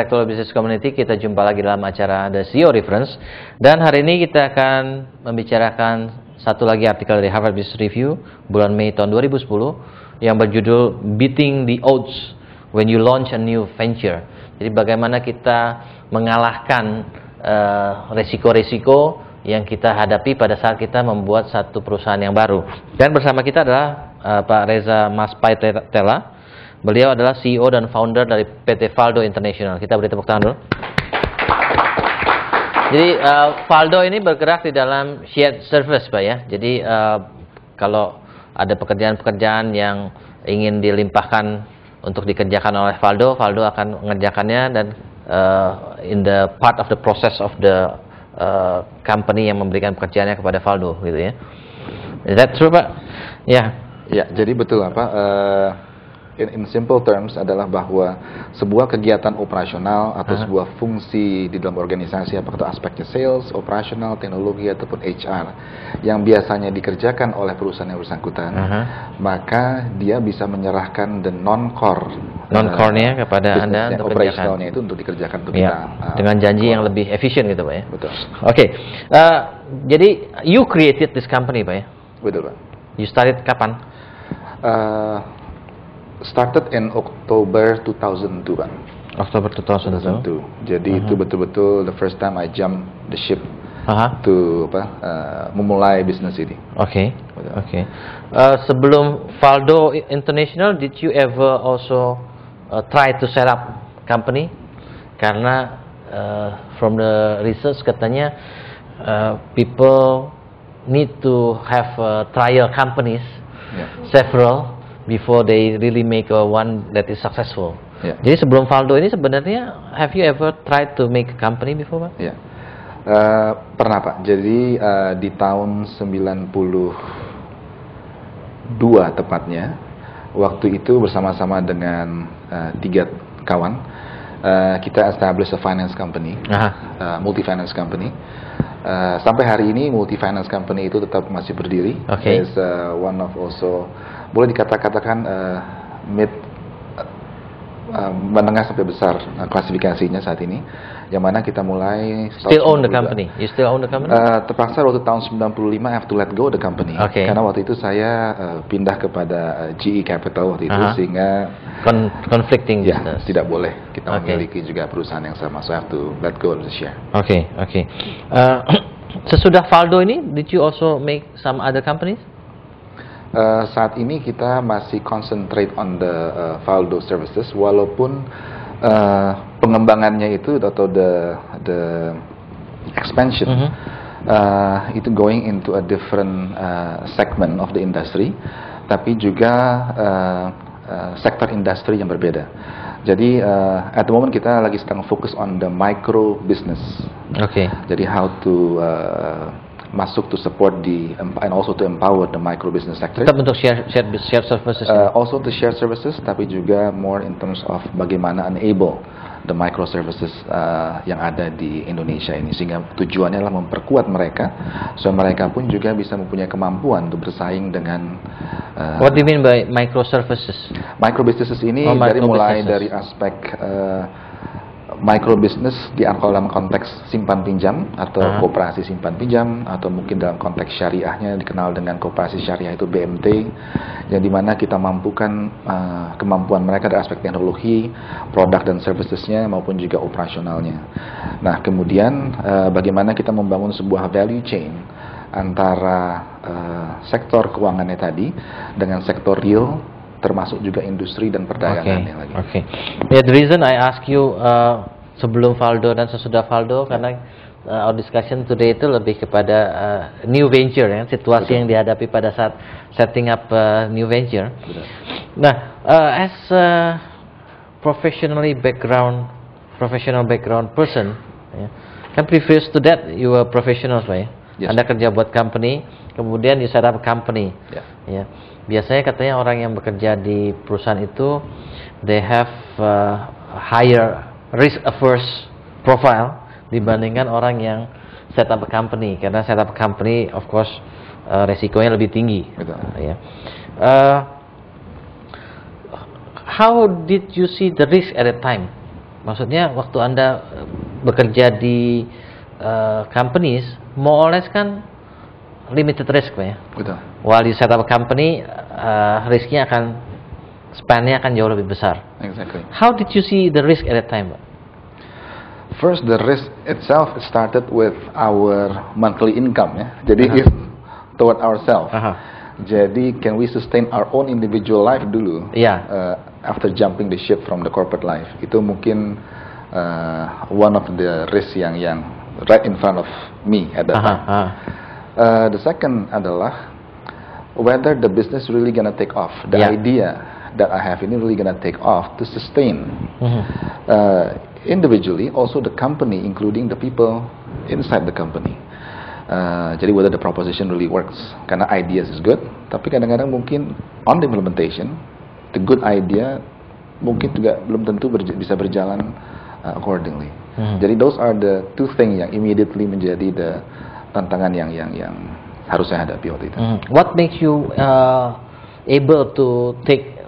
Intellectual Business Community, kita jumpa lagi dalam acara The CEO Reference. Dan hari ini kita akan membicarakan satu lagi artikel dari Harvard Business Review bulan Mei tahun 2010 yang berjudul Beating the Odds When You Launch a New Venture. Jadi bagaimana kita mengalahkan resiko-resiko yang kita hadapi pada saat kita membuat satu perusahaan yang baru. Dan bersama kita adalah Pak Reza Maspaitela. Beliau adalah CEO dan founder dari PT Valdo International. Kita beri tepuk tangan dulu. Jadi Valdo ini bergerak di dalam shared service, Pak ya. Jadi kalau ada pekerjaan-pekerjaan yang ingin dilimpahkan untuk dikerjakan oleh Valdo, Valdo akan mengerjakannya, dan in the part of the process of the company yang memberikan pekerjaannya kepada Valdo, gitu ya. Is that true, Pak? Ya. Ya, jadi betul in simple terms adalah bahwa sebuah kegiatan operasional atau sebuah fungsi di dalam organisasi, apakah itu aspeknya sales, operasional, teknologi ataupun HR yang biasanya dikerjakan oleh perusahaan yang bersangkutan, maka dia bisa menyerahkan the non-core-nya kepada Anda untuk operasionalnya itu untuk dikerjakan untuk kita dengan janji yang lebih efisien, gitu Pak ya. Betul. Oke. Jadi you created this company, Pak ya. Betul, Pak. You started kapan? Started in October 2002, Pak. Oktober 2002. Jadi itu betul-betul the first time I jump the ship to memulai bisnis ini. Oke. Sebelum Valdo International, did you ever also try to set up company? Karena from the research katanya people need to have trial companies, several, before they really make one that is successful. Jadi sebelum Valdo ini sebenarnya, have you ever tried to make a company before, Pak? Pernah, Pak. Jadi di tahun 92 tepatnya, waktu itu bersama-sama dengan 3 kawan, kita establish a finance company, multi finance company. Sampai hari ini multi finance company itu tetap masih berdiri. Is one of also, boleh dikatakan mid menengah sampai besar klasifikasinya saat ini, yang mana kita mulai still own the company. You still own the company? Terpaksa waktu tahun 95 I have to let go the company, karena waktu itu saya pindah kepada GE Capital waktu itu, sehingga conflicting business. Tidak boleh kita memiliki juga perusahaan yang sama, so I have to let go of the share. Sesudah Valdo ini, did you also make some other companies? Saat ini kita masih concentrate on the Valdo services, walaupun pengembangannya itu atau the expansion itu going into a different segment of the industry, tapi juga sektor industri yang berbeda. Jadi at the moment kita lagi sedang fokus on the micro business. Jadi how to masuk to support and also to empower the micro business sector. Tetap untuk share services. Also to share services, tapi juga more in terms of bagaimana enable the micro services yang ada di Indonesia ini, sehingga tujuannya adalah memperkuat mereka, so mereka pun juga bisa mempunyai kemampuan untuk bersaing dengan. What do you mean by micro services? Micro businesses ini mulai dari aspek micro business dalam konteks simpan pinjam atau koperasi simpan pinjam, atau mungkin dalam konteks syariahnya dikenal dengan koperasi syariah itu BMT, yang dimana kita mampukan kemampuan mereka dari aspek teknologi, produk dan servicesnya maupun juga operasionalnya. Nah kemudian bagaimana kita membangun sebuah value chain antara sektor keuangannya tadi dengan sektor real, termasuk juga industri dan perdagangannya lagi. The reason I ask you sebelum Valdo dan sesudah Valdo, karena our discussion today itu lebih kepada new venture, ya, situasi yang dihadapi pada saat setting up new venture. Nah, as a professional background person, kan previous to that you were professionals, Pak ya? Anda kerja buat company, kemudian you set up a company. Biasanya katanya orang yang bekerja di perusahaan itu they have higher risk averse profile dibandingkan orang yang set up a company, karena set up a company of course resikonya lebih tinggi. How did you see the risk at the time Maksudnya waktu Anda bekerja di companies, more or less kan limited risk, Pak ya. Betul. While you set up a company, risknya akan, span-nya akan jauh lebih besar. Exactly. How did you see the risk at that time, Pak? First, the risk itself started with our monthly income, ya. Jadi if toward ourselves. Jadi can we sustain our own individual life dulu? After jumping the ship from the corporate life, itu mungkin one of the risk yang right in front of me at that time. The second adalah whether the business really gonna take off. The idea that I have ini really gonna take off to sustain. Individually, also the company, including the people inside the company. Jadi whether the proposition really works. Karena ideas is good, tapi kadang-kadang mungkin on the implementation, the good idea mungkin juga belum tentu bisa berjalan accordingly. Jadi those are the two things yang immediately menjadi the tantangan yang harus saya hadapi waktu itu. What makes you able to take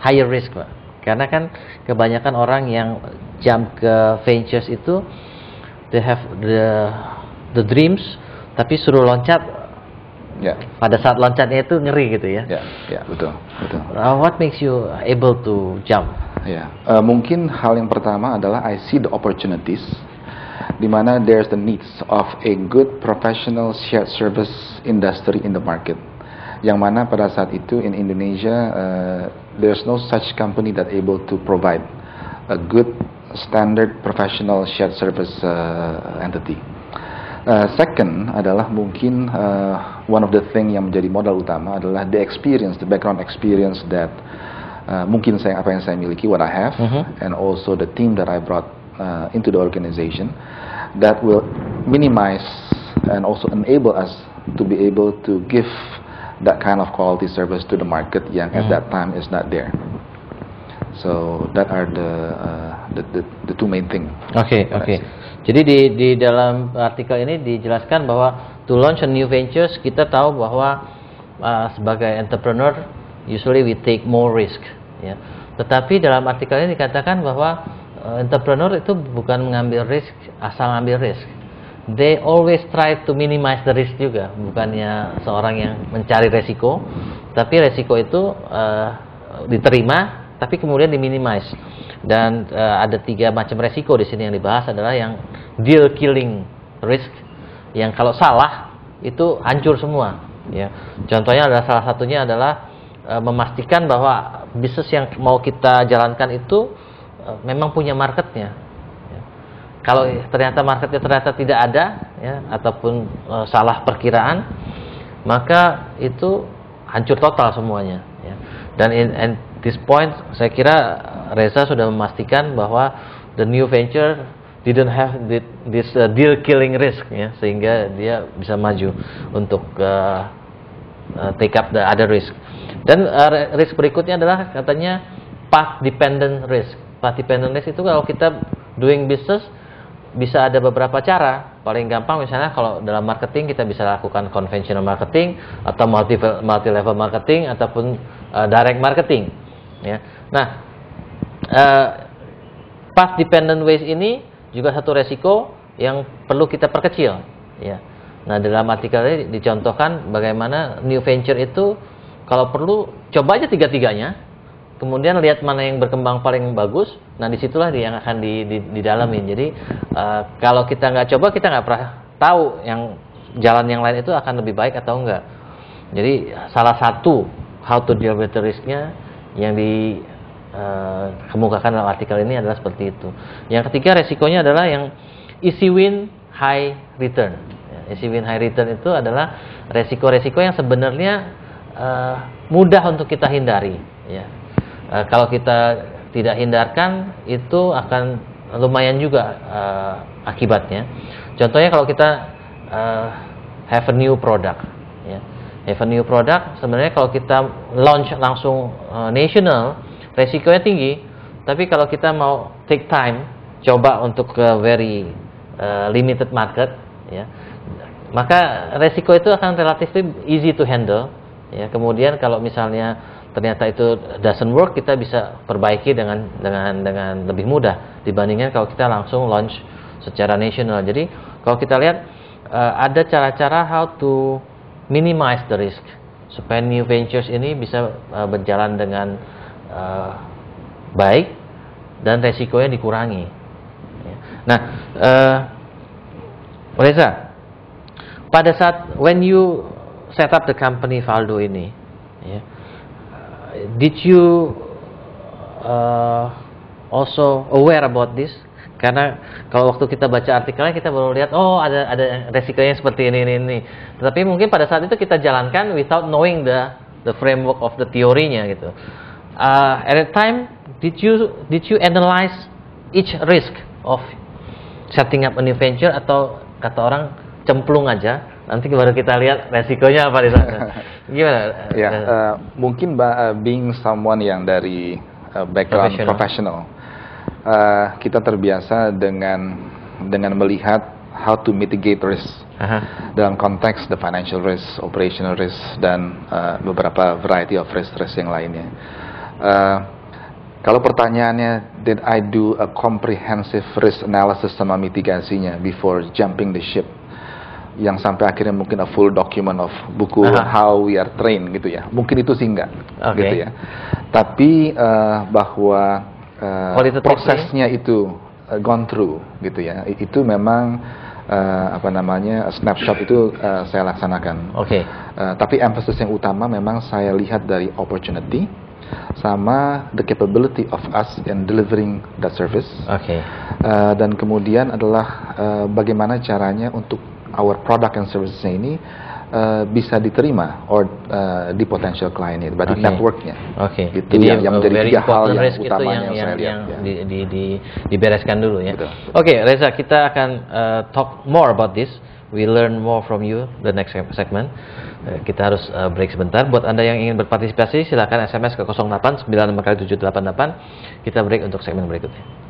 higher risk, Pak? Karena kan kebanyakan orang yang jump ke ventures itu, they have the dreams, tapi suruh loncat. Pada saat loncatnya itu ngeri gitu ya. Betul. What makes you able to jump? Mungkin hal yang pertama adalah I see the opportunities di mana there's the needs of a good professional shared service industry in the market. Yang mana pada saat itu in Indonesia there's no such company that able to provide a good standard professional shared service entity. Second adalah mungkin one of the thing yang menjadi modal utama adalah the experience, the background experience that mungkin apa yang saya miliki, what I have, and also the team that I brought into the organization that will minimize and also enable us to be able to give that kind of quality service to the market yang at that time is not there. So that are the two main thing. Okay. Jadi di dalam artikel ini dijelaskan bahwa to launch a new ventures, kita tahu bahwa sebagai entrepreneur usually we take more risk, ya. Tetapi dalam artikel ini dikatakan bahwa entrepreneur itu bukan mengambil risk asal ngambil risk. They always try to minimize the risk juga, bukannya seorang yang mencari resiko, tapi resiko itu diterima, tapi kemudian diminimize. Dan ada 3 macam resiko di sini yang dibahas adalah yang deal killing risk, yang kalau salah itu hancur semua. Ya. Contohnya adalah salah satunya adalah memastikan bahwa bisnis yang mau kita jalankan itu memang punya marketnya. Ya. Kalau ternyata marketnya tidak ada, ya, ataupun salah perkiraan, maka itu hancur total semuanya. Ya. Dan at this point, saya kira Reza sudah memastikan bahwa the new venture didn't have this deal killing risk, ya, sehingga dia bisa maju untuk take up the other risk. Dan risk berikutnya adalah katanya path dependent risk. Path dependent risk itu kalau kita doing business bisa ada beberapa cara. Paling gampang misalnya kalau dalam marketing kita bisa lakukan conventional marketing atau multi level marketing ataupun direct marketing, ya. Nah, path dependent ways ini juga satu resiko yang perlu kita perkecil, ya. Nah, dalam artikel ini dicontohkan bagaimana new venture itu kalau perlu coba aja 3-tiganya, kemudian lihat mana yang berkembang paling bagus. Nah, disitulah yang akan didalamin. Jadi kalau kita nggak coba, kita nggak pernah tahu yang jalan yang lain itu akan lebih baik atau enggak. Jadi salah satu how to deal with the risk-nya yang kemukakan dalam artikel ini adalah seperti itu. Yang ketiga resikonya adalah yang easy win high return. Easy win high return itu adalah resiko-resiko yang sebenarnya mudah untuk kita hindari, ya. Kalau kita tidak hindarkan itu akan lumayan juga akibatnya. Contohnya kalau kita have a new product, ya. Have a new product, sebenarnya kalau kita launch langsung national, resikonya tinggi. Tapi kalau kita mau take time, coba untuk very limited market, ya, maka resiko itu akan relatively easy to handle, ya. Kemudian kalau misalnya ternyata itu doesn't work, kita bisa perbaiki dengan lebih mudah dibandingkan kalau kita langsung launch secara nasional. Jadi kalau kita lihat ada cara-cara how to minimize the risk supaya new ventures ini bisa berjalan dengan baik dan resikonya dikurangi. Nah, Reza, pada saat when you set up the company Valdo ini, did you also aware about this? Karena kalau waktu kita baca artikelnya kita baru lihat ada resikonya seperti ini. Tetapi mungkin pada saat itu kita jalankan without knowing the framework of the teorinya gitu. At that time, did you analyze each risk of setting up a new venture, atau kata orang cemplung aja, nanti baru kita lihat resikonya apa di sana? Gimana? Ya, mungkin being someone yang dari background professional, kita terbiasa dengan melihat how to mitigate risk dalam konteks the financial risk, operational risk, dan beberapa variety of risk yang lainnya. Kalau pertanyaannya, did I do a comprehensive risk analysis sama mitigasinya before jumping the ship, yang sampai akhirnya mungkin a full document of buku how we are trained gitu ya, mungkin itu sih enggak, gitu ya. Tapi bahwa prosesnya itu gone through gitu ya, itu memang snapshot itu saya laksanakan. Tapi emphasis yang utama memang saya lihat dari opportunity sama the capability of us in delivering that service. Dan kemudian adalah bagaimana caranya untuk our product and services ini bisa diterima di potential client itu, berarti networknya. Gitu. Jadi yang menjadi 3 hal yang utama yang saya lihat. Dibereskan dulu ya. Reza, kita akan talk more about this. We learn more from you the next segment. Kita harus break sebentar. Buat Anda yang ingin berpartisipasi, silakan SMS ke 08 96 kali 788. Kita break untuk segmen berikutnya.